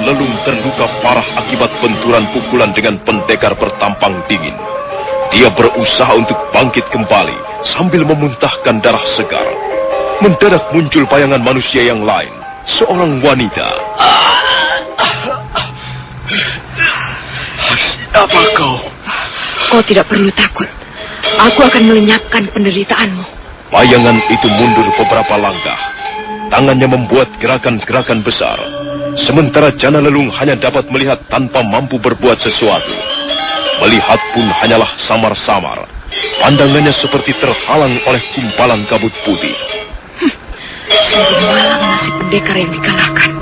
Lelung terluka parah akibat benturan pukulan dengan pendekar bertampang dingin. Dia berusaha untuk bangkit kembali sambil memuntahkan darah segar. Mendadak muncul bayangan manusia yang lain, seorang wanita. Siapa kau? Kau tidak perlu takut. Aku akan melenyapkan penderitaanmu. Bayangan itu mundur beberapa langkah. Tangannya membuat gerakan-gerakan besar. Sementara Jana Lelung hanya dapat melihat tanpa mampu berbuat sesuatu. Melihat pun hanyalah samar-samar. Pandangannya seperti terhalang oleh gumpalan kabut putih. Sungguh malang nasib pendekar yang dikalahkan.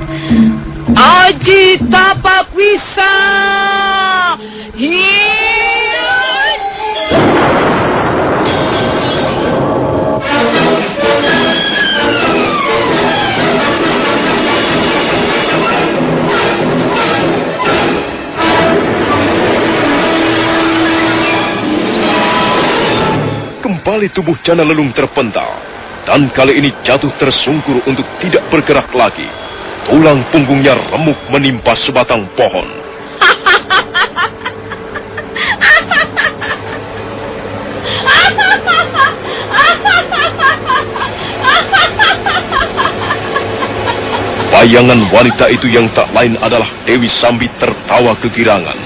Aji tapak wisa. Kembali tubuh Jana Lelung terpental, dan kali ini jatuh tersungkur untuk tidak bergerak lagi. Tulang punggungnya remuk menimpa sebatang pohon. Bayangan wanita itu yang tak lain adalah Dewi Sambi tertawa kegirangan.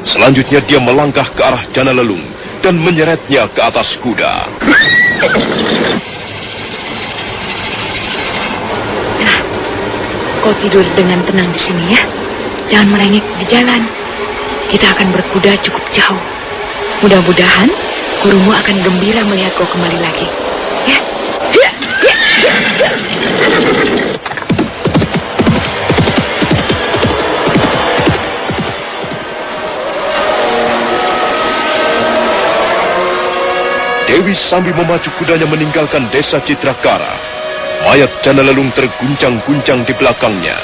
Selanjutnya dia melangkah ke arah Jana Lelung dan menyeretnya ke atas kuda. Kau tidur dengan tenang di sini ya. Jangan merengek di jalan. Kita akan berkuda cukup jauh. Mudah-mudahan gurumu akan gembira melihat kau kembali lagi. Ya. Dewi Sambi memacu kudanya meninggalkan desa Citrakara. Mayat Jana Lelung terguncang-guncang di belakangnya.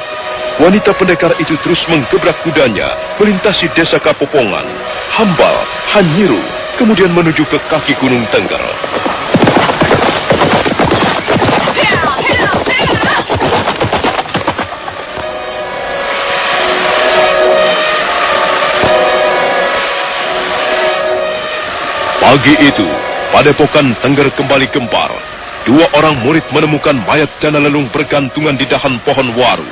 Wanita pendekar itu terus menggebrak kudanya, melintasi desa Kapopongan, Hambal, Hanyiru, kemudian menuju ke kaki Gunung Tengger. Pagi itu, Padepokan Tengger kembali gempar. Dua orang murid menemukan mayat Jana Lelung bergantungan di dahan pohon waru.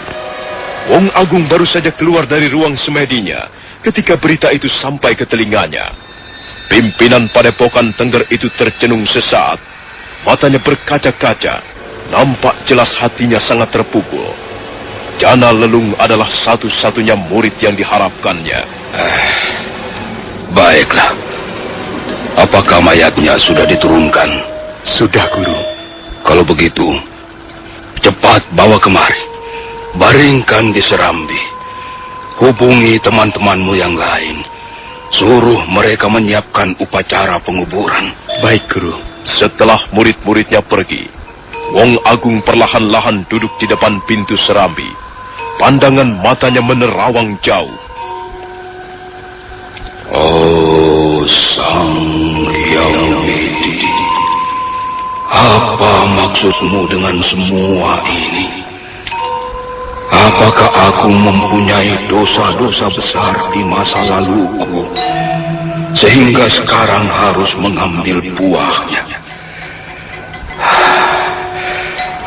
Wong Agung baru saja keluar dari ruang semedinya ketika berita itu sampai ke telinganya. Pimpinan Padepokan Tengger itu tercenung sesaat. Matanya berkaca-kaca. Nampak jelas hatinya sangat terpukul. Jana Lelung adalah satu-satunya murid yang diharapkannya. Baiklah. Apakah mayatnya sudah diturunkan? Sudah, Guru. Kalau begitu, cepat bawa kemari. Baringkan di Serambi. Hubungi teman-temanmu yang lain. Suruh mereka menyiapkan upacara penguburan. Baik, Guru. Setelah murid-muridnya pergi, Wong Agung perlahan-lahan duduk di depan pintu Serambi. Pandangan matanya menerawang jauh. Oh, Sang Hyang Widi, apa maksudmu dengan semua ini? Apakah aku mempunyai dosa-dosa besar di masa laluku, sehingga sekarang harus mengambil buahnya?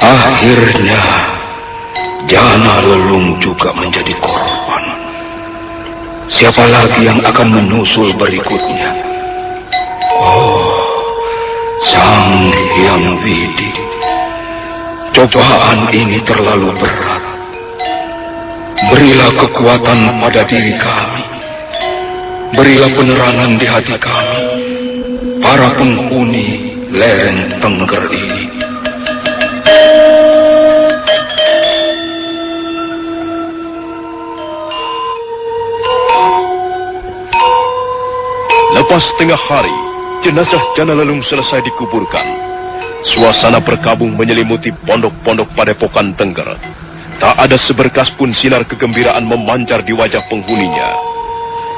Akhirnya, Jana Lelung juga menjadi korban. Siapa lagi yang akan menyusul berikutnya? Oh, Sang Hyang Widi, cobaan ini terlalu berat. Berilah kekuatan pada diri kami. Berilah penerangan di hati kami, para penghuni lereng Tengger ini. Lepas tengah hari, jenazah Jana Lelung selesai dikuburkan. Suasana berkabung menyelimuti pondok-pondok Padepokan Tengger. Tak ada seberkas pun sinar kegembiraan memancar di wajah penghuninya.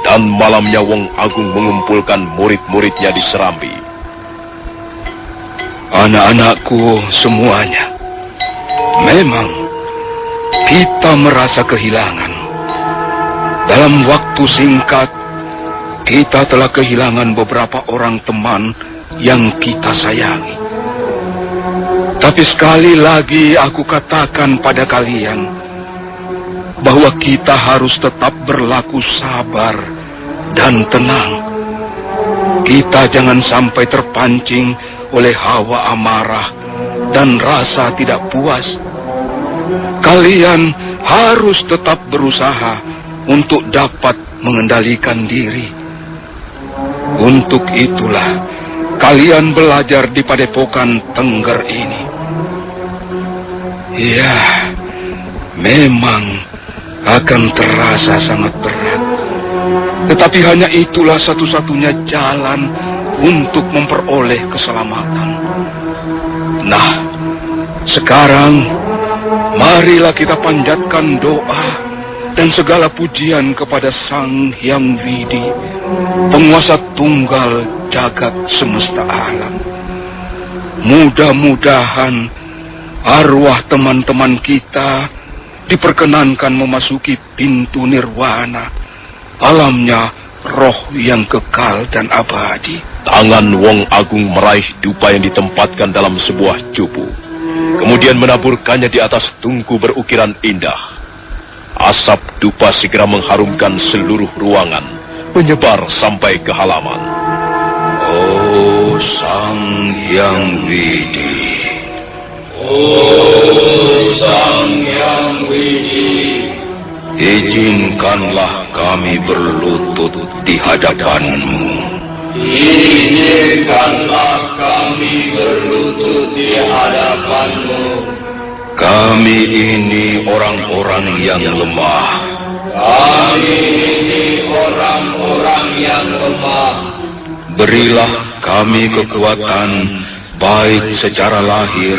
Dan malamnya Wong Agung mengumpulkan murid-muridnya di Serambi. Anak-anakku semuanya, memang kita merasa kehilangan Dalam waktu singkat, kita telah kehilangan beberapa orang teman yang kita sayangi. Tapi sekali lagi aku katakan pada kalian bahwa kita harus tetap berlaku sabar dan tenang. Kita jangan sampai terpancing oleh hawa amarah dan rasa tidak puas. Kalian harus tetap berusaha untuk dapat mengendalikan diri. Untuk itulah kalian belajar di Padepokan Tengger ini. Ya, memang akan terasa sangat berat. Tetapi hanya itulah satu-satunya jalan untuk memperoleh keselamatan. Nah, sekarang marilah kita panjatkan doa dan segala pujian kepada Sang Hyang Widi, penguasa tunggal jagat semesta alam. Mudah-mudahan arwah teman-teman kita diperkenankan memasuki pintu nirwana, alamnya roh yang kekal dan abadi. Tangan Wong Agung meraih dupa yang ditempatkan dalam sebuah cupu, kemudian menaburkannya di atas tungku berukiran indah. Asap dupa segera mengharumkan seluruh ruangan, menyebar sampai ke halaman. Oh Sang Hyang Widi, Sang Hyang Widi, izinkanlah kami berlutut di hadapan-Mu. Izinkanlah kami berlutut di hadapan-Mu. Kami ini orang-orang yang lemah. Kami ini orang-orang yang lemah. Berilah kami kekuatan, baik secara lahir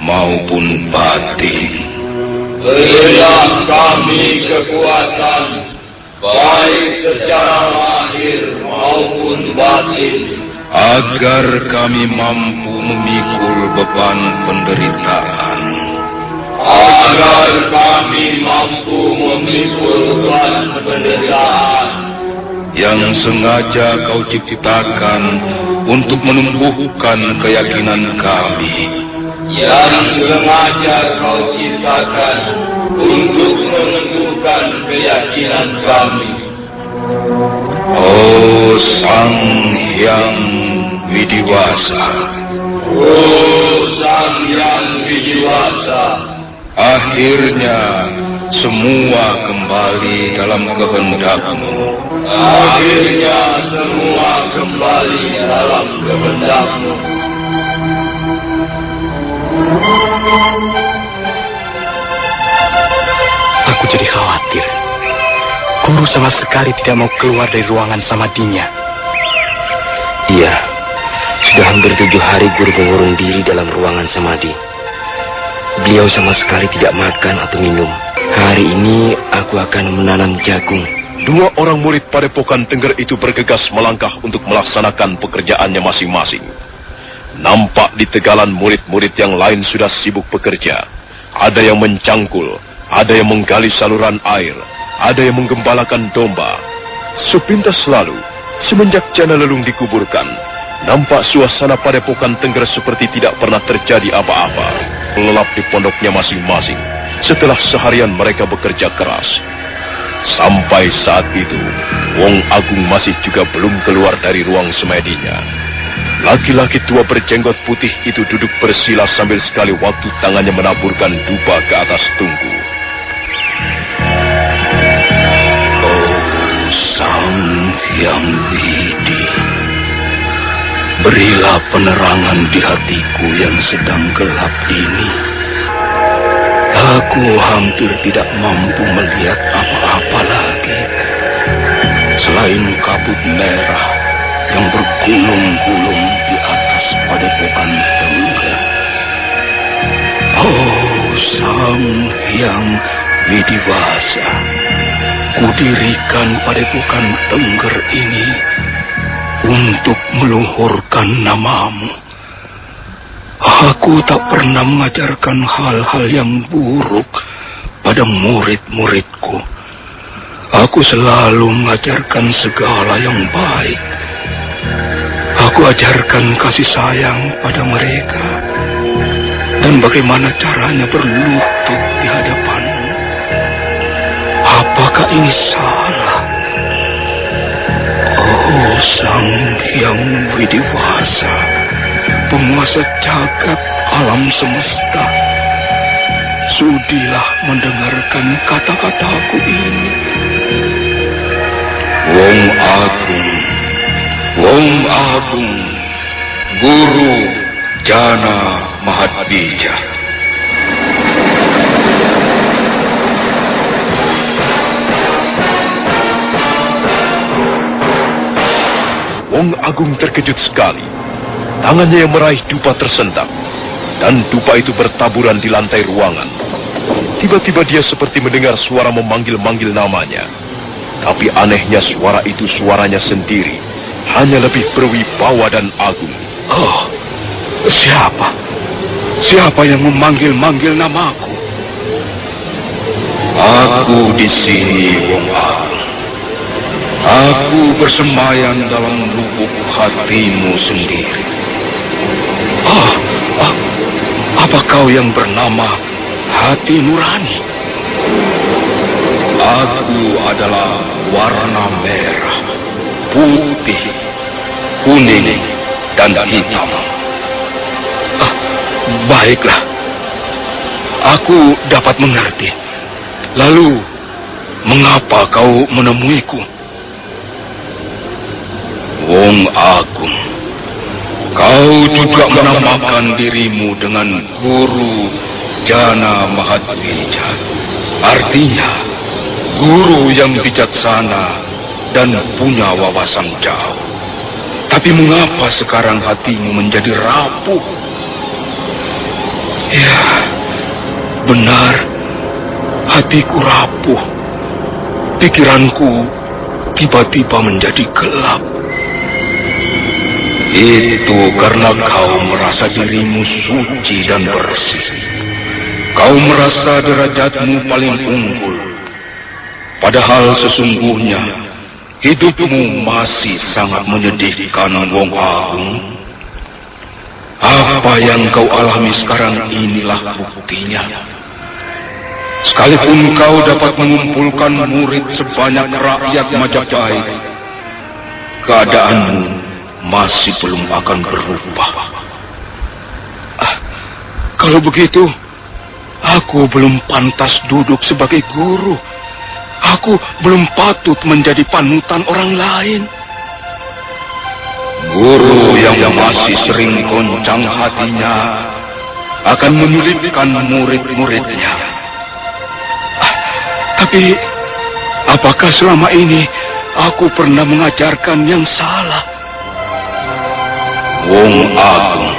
maupun batin. Berilah kami kekuatan, baik secara lahir maupun batin, agar kami mampu memikul beban penderitaan. agar kami mampu memikul beban penderitaan yang sengaja Kau ciptakan untuk menumbuhkan keyakinan kami, yang sengaja Kau ciptakan untuk menumbuhkan keyakinan kami. Oh Sang Hyang Widiwasa, Oh Sang Hyang Widiwasa, akhirnya semua kembali dalam kehendak-Mu. akhirnya semua kembali dalam kehendak-Mu. Aku jadi khawatir. Guru sama sekali tidak mau keluar dari ruangan samadinya. Iya, sudah hampir 7 hari guru mengurung diri dalam ruangan samadi. Beliau sama sekali tidak makan atau minum. Hari ini aku akan menanam jagung. 2 orang murid Padepokan Tengger itu bergegas melangkah untuk melaksanakan pekerjaannya masing-masing. Nampak di tegalan murid-murid yang lain sudah sibuk bekerja. Ada yang mencangkul, ada yang menggali saluran air, ada yang menggembalakan domba. Sepintas lalu, semenjak Jana Lelung dikuburkan, nampak suasana Padepokan Tengger seperti tidak pernah terjadi apa-apa. Lelap di pondoknya masing-masing setelah seharian mereka bekerja keras. Sampai saat itu, Wong Agung masih juga belum keluar dari ruang semedinya. Laki-laki tua berjenggot putih itu duduk bersila sambil sekali waktu tangannya menaburkan dupa ke atas tungku. Oh Sang Hyang Widi, berilah penerangan di hatiku yang sedang gelap ini. Aku hampir tidak mampu melihat apa-apa lagi selain kabut merah yang bergulung-gulung di atas Padepokan Tengger. Oh Sang Hyang Widiwasa, kudirikan Padepokan Tengger ini untuk meluhurkan namamu. Aku tak pernah mengajarkan hal-hal yang buruk pada murid-muridku. Aku selalu mengajarkan segala yang baik. Aku ajarkan kasih sayang pada mereka dan bagaimana caranya berlutut di hadapanmu. Apakah ini salah? Oh, Sang Hyang Widiwasa, penguasa jagat alam semesta, sudilah mendengarkan kata-kataku ini. Wong Agung, Guru Jana Mahadbija. Wong Agung terkejut sekali. Tangannya yang meraih dupa tersentak, dan dupa itu bertaburan di lantai ruangan. Tiba-tiba dia seperti mendengar suara memanggil-manggil namanya. Tapi anehnya suara itu suaranya sendiri, hanya lebih berwibawa dan agung. Oh, siapa? Siapa yang memanggil-manggil namaku? Aku di sini, Wong Agung. Aku bersemayam dalam lubuk hatimu sendiri. Apa kau yang bernama Hati Nurani? Aku adalah warna merah, putih, kuning, dan hitam. Baiklah, aku dapat mengerti. Lalu, mengapa kau menemuiku? Wong Agung, kau juga menamakan dirimu dengan Guru Jana Mahadbija. Artinya, guru yang bijaksana dan punya wawasan jauh. Tapi mengapa sekarang hatimu menjadi rapuh? Ya, benar. Hatiku rapuh. Pikiranku tiba-tiba menjadi gelap. Itu karena kau merasa dirimu suci dan bersih. Kau merasa derajatmu paling unggul. Padahal sesungguhnya hidupmu masih sangat menyedihkan, Wong Agung. Apa yang kau alami sekarang inilah buktinya. Sekalipun kau dapat mengumpulkan murid sebanyak rakyat Majapahit, keadaanmu masih belum akan berubah. Kalau begitu, aku belum pantas duduk sebagai guru. Aku belum patut menjadi panutan orang lain. Guru yang masih sering goncang hatinya akan menyulitkan murid-muridnya. Tapi, apakah selama ini aku pernah mengajarkan yang salah? Wong Agung,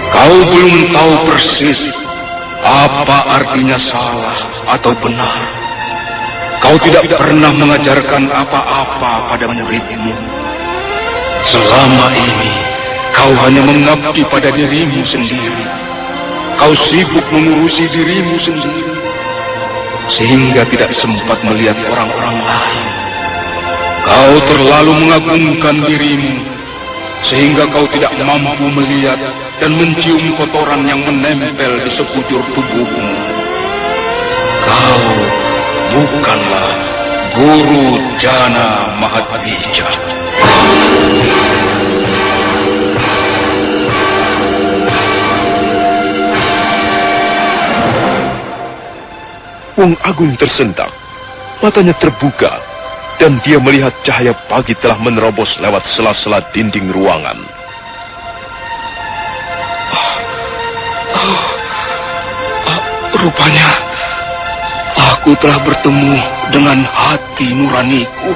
kau belum tahu persis apa artinya salah atau benar. Kau tidak pernah mengajarkan apa-apa pada muridmu. Selama ini, kau hanya mengabdi pada dirimu sendiri. Kau sibuk mengurusi dirimu sendiri, sehingga tidak sempat melihat orang-orang lain. Kau terlalu mengagungkan dirimu, sehingga kau tidak mampu melihat dan mencium kotoran yang menempel di sekujur tubuhmu. Kau bukanlah Guru Jana Mahadbija. Wong Agung tersentak, matanya terbuka, dan dia melihat cahaya pagi telah menerobos lewat sela-sela dinding ruangan. Rupanya aku telah bertemu dengan hati nuraniku.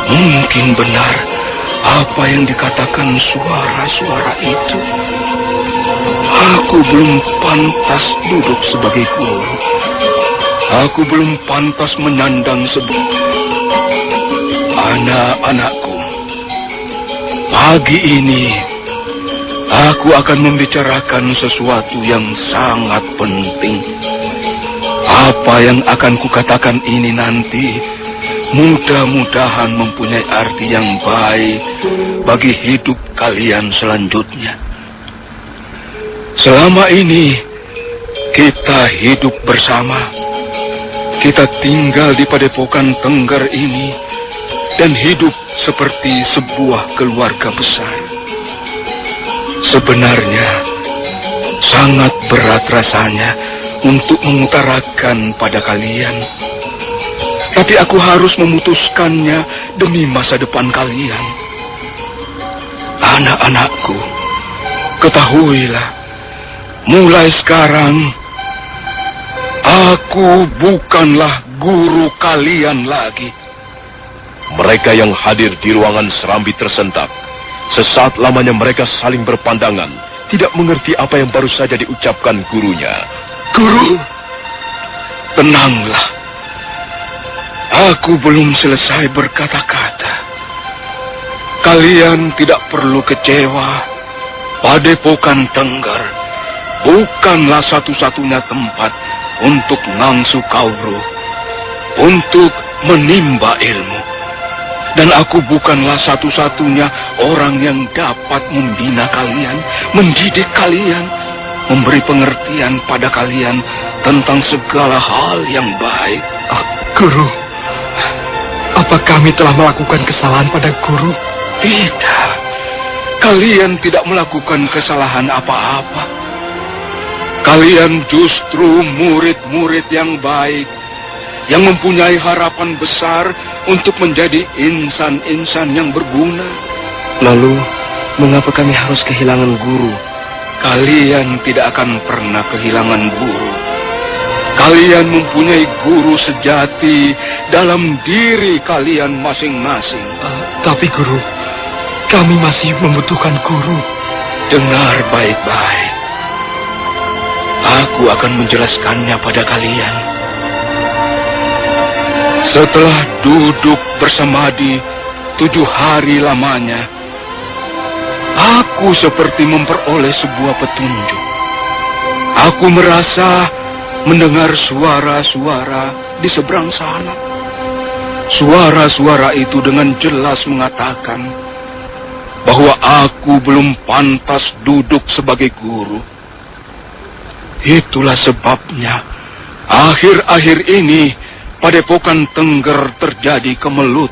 Mungkin benar apa yang dikatakan suara-suara itu. Aku belum pantas duduk sebagai guru. Aku belum pantas menyandang anak-anakku. Pagi ini aku akan membicarakan sesuatu yang sangat penting. Apa yang akan kukatakan ini nanti mudah-mudahan mempunyai arti yang baik bagi hidup kalian selanjutnya. Selama ini kita hidup bersama. Kita tinggal di padepokan Tengger ini dan hidup seperti sebuah keluarga besar. Sebenarnya sangat berat rasanya untuk mengutarakan pada kalian. Tapi aku harus memutuskannya demi masa depan kalian. Anak-anakku, ketahuilah, mulai sekarang aku bukanlah guru kalian lagi. Mereka yang hadir di ruangan serambi tersentak. Sesaat lamanya mereka saling berpandangan, tidak mengerti apa yang baru saja diucapkan gurunya. Guru, tenanglah. Aku belum selesai berkata-kata. Kalian tidak perlu kecewa. Padepokan Tengger bukanlah satu-satunya tempat untuk ngangsu kauru, untuk menimba ilmu. Dan aku bukanlah satu-satunya orang yang dapat membina kalian, mendidik kalian, memberi pengertian pada kalian tentang segala hal yang baik. Guru, apa kami telah melakukan kesalahan pada guru? Tidak, kalian tidak melakukan kesalahan apa-apa. Kalian justru murid-murid yang baik, yang mempunyai harapan besar untuk menjadi insan-insan yang berguna. Lalu, mengapa kami harus kehilangan guru? Kalian tidak akan pernah kehilangan guru. Kalian mempunyai guru sejati dalam diri kalian masing-masing. Tapi guru, kami masih membutuhkan guru. Dengar baik-baik. Aku akan menjelaskannya pada kalian. Setelah duduk bersemadi 7 hari lamanya, aku seperti memperoleh sebuah petunjuk. Aku merasa mendengar suara-suara di seberang sana. Suara-suara itu dengan jelas mengatakan bahwa aku belum pantas duduk sebagai guru. Itulah sebabnya akhir-akhir ini Padepokan Tengger terjadi kemelut.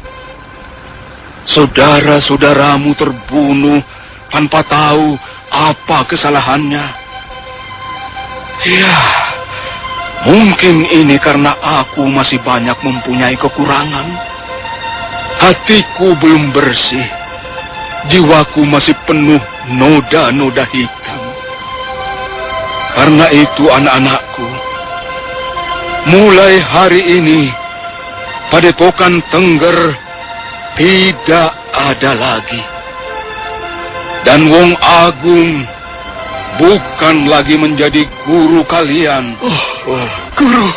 Saudara-saudaramu terbunuh tanpa tahu apa kesalahannya. Ya, mungkin ini karena aku masih banyak mempunyai kekurangan. Hatiku belum bersih. Jiwaku masih penuh noda-noda hitam. Karena itu anak-anakku, mulai hari ini, Padepokan Tengger tidak ada lagi. Dan Wong Agung bukan lagi menjadi guru kalian. Guru,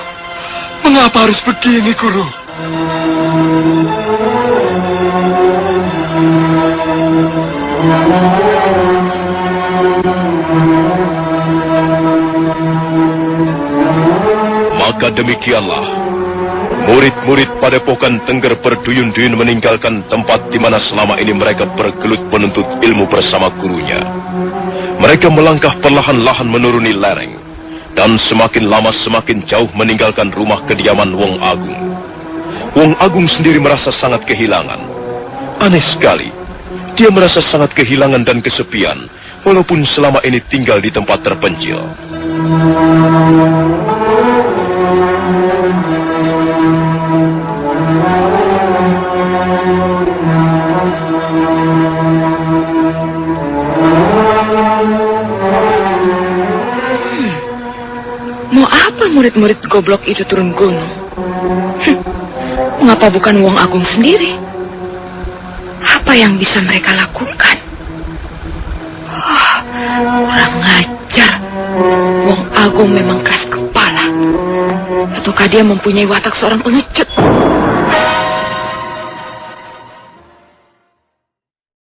mengapa harus begini, guru? Maka demikianlah, murid-murid Padepokan Tengger berduyun-duyun meninggalkan tempat di mana selama ini mereka bergelut menuntut ilmu bersama gurunya. Mereka melangkah perlahan-lahan menuruni lereng, dan semakin lama semakin jauh meninggalkan rumah kediaman Wong Agung. Wong Agung sendiri merasa sangat kehilangan. Aneh sekali, dia merasa sangat kehilangan dan kesepian, walaupun selama ini tinggal di tempat terpencil. Mau apa murid-murid goblok itu turun gunung? Mengapa bukan Wong Agung sendiri? Apa yang bisa mereka lakukan? Kurang ajar. Wong Agung memang keras kepala. Ataukah dia mempunyai watak seorang pengecut?